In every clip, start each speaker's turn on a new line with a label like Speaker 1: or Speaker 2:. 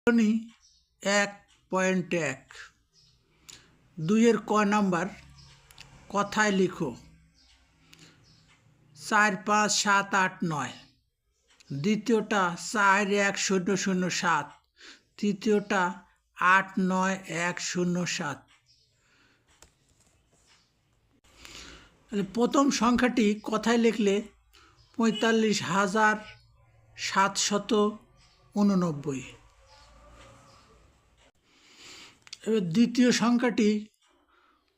Speaker 1: 1.1 2-এর ক নাম্বার কথায় লিখো 4 5 7 8 9। দ্বিতীয়টা 4 1 0 0 7, তৃতীয়টা 8 9 1 0 7। প্রথম সংখ্যাটি কথায় লিখলে 45,789। এবার দ্বিতীয় সংখ্যাটি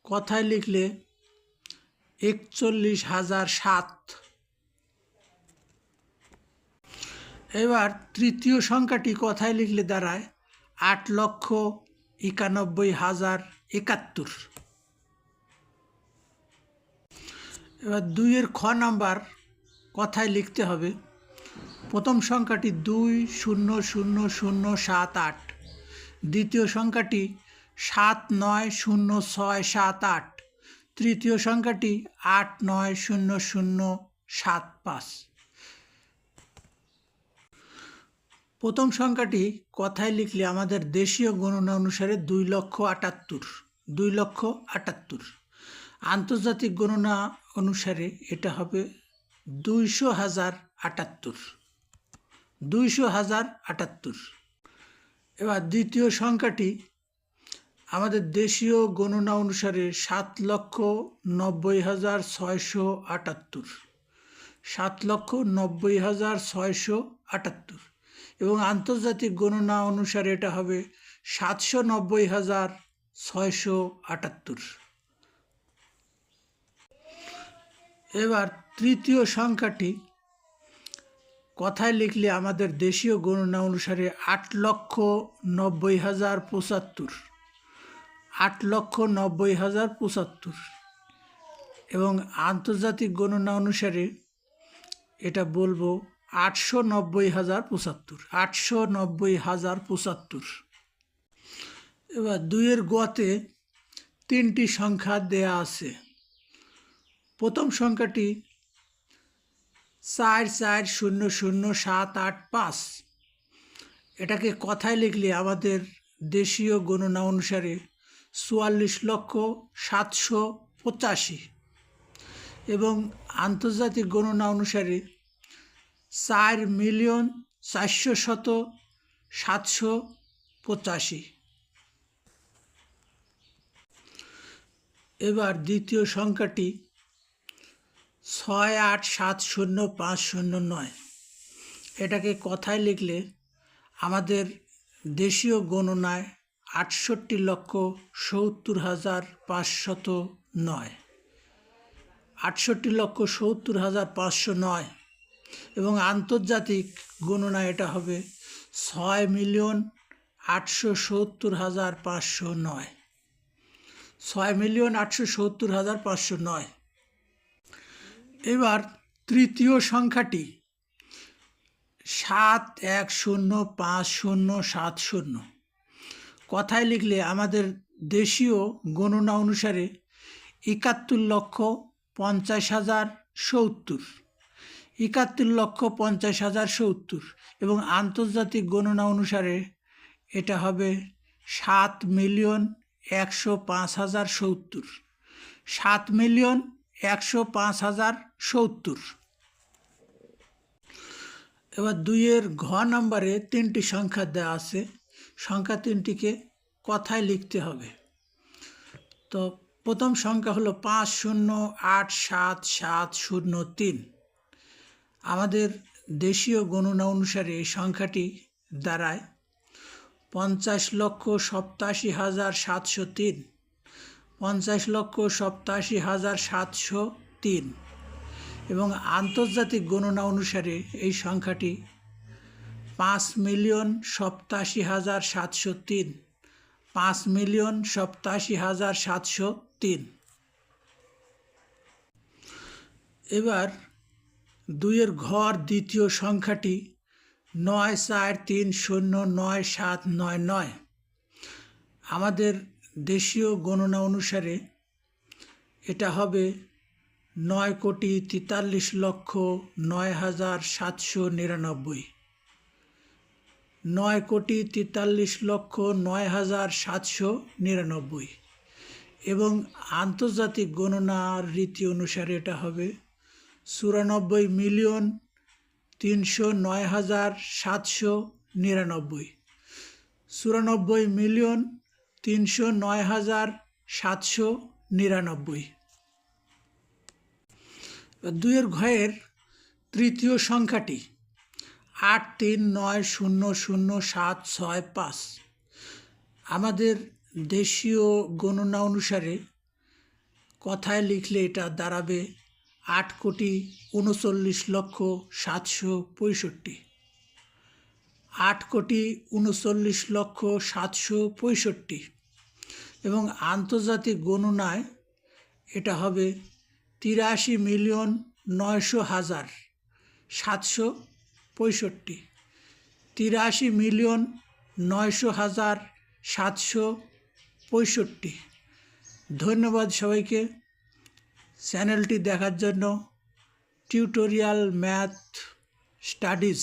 Speaker 1: কথায় লিখলে 41,007। এবার তৃতীয় সংখ্যাটি কথায় লিখলে দাঁড়ায় 8,91,071। এবার 2-এর খ নাম্বার কথায় লিখতে হবে। প্রথম সংখ্যাটি 2000078, দ্বিতীয় সংখ্যাটি 790678, তৃতীয় সংখ্যাটি 890075। প্রথম সংখ্যাটি কথায় লিখলে আমাদের দেশীয় গণনা অনুসারে 2,78,000। আন্তর্জাতিক গণনা অনুসারে এটা হবে 200,078। এবার দ্বিতীয় সংখ্যাটি আমাদের দেশীয় গণনা অনুসারে 7,90,678, 7,90,678, এবং আন্তর্জাতিক গণনা অনুসারে এটা হবে 790,678। এবার তৃতীয় সংখ্যাটি কথায় লিখলে আমাদের দেশীয় গণনা অনুসারে 8,90,075, 8,90,075, এবং আন্তর্জাতিক গণনা অনুসারে এটা বলবো 890,075, 890,075। এবার 2-এর গতে 3টি সংখ্যা দেয়া আছে। প্রথম সংখ্যাটি 4400785, এটাকে কথায় লিখলে আমাদের দেশীয় গণনা অনুসারে 44,785, এবং আন্তর্জাতিক গণনা অনুসারে 4,400,785। এবার দ্বিতীয় সংখ্যাটি 6870,509, এটাকে কথায় লিখলে আমাদের দেশীয় গণনায় 68,70,509, 68,70,509, এবং আন্তর্জাতিক গণনায় এটা হবে 6,870,509, 6,870,509। এবার তৃতীয় সংখ্যাটি 7105,070, কথায় লিখলে আমাদের দেশীয় গণনা অনুসারে 71,50,070, 71,50,070, এবং আন্তর্জাতিক গণনা অনুসারে এটা হবে 7,105,070, 7,105,070। এবার 2-এর ঘ নাম্বারে 3টি সংখ্যা দেওয়া আছে। সংখ্যা 3টিকে কথায় লিখতে হবে। তো প্রথম সংখ্যা হলো 50,87,703। আমাদের দেশীয় গণনা অনুসারে এই সংখ্যাটি দাঁড়ায় 50,87,703, 50,87,703, এবং আন্তর্জাতিক গণনা অনুসারে এই সংখ্যাটি 5,87,703, 5,87,703। এবার 2-এর ঘর দ্বিতীয় সংখ্যাটি 94309799। আমাদের দেশীয় গণনা অনুসারে এটা হবে 9,43,09,799, 9,43,09,799 এবং আন্তর্জাতিক গণনার রীতি অনুসারে এটা হবে 94,309,799, 94,309,799। 2-এর ঘয়ের তৃতীয় সংখ্যাটি 839000765। আমাদের দেশীয় গণনা অনুসারে কথায় লিখলে এটা দাঁড়াবে 8,39,765। 8,39,765 এবং আন্তর্জাতিক গণনায় এটা হবে 83,900,765। 83,900,765। ধন্যবাদ সবাইকে চ্যানেলটি দেখার জন্য। Tutorial math studies.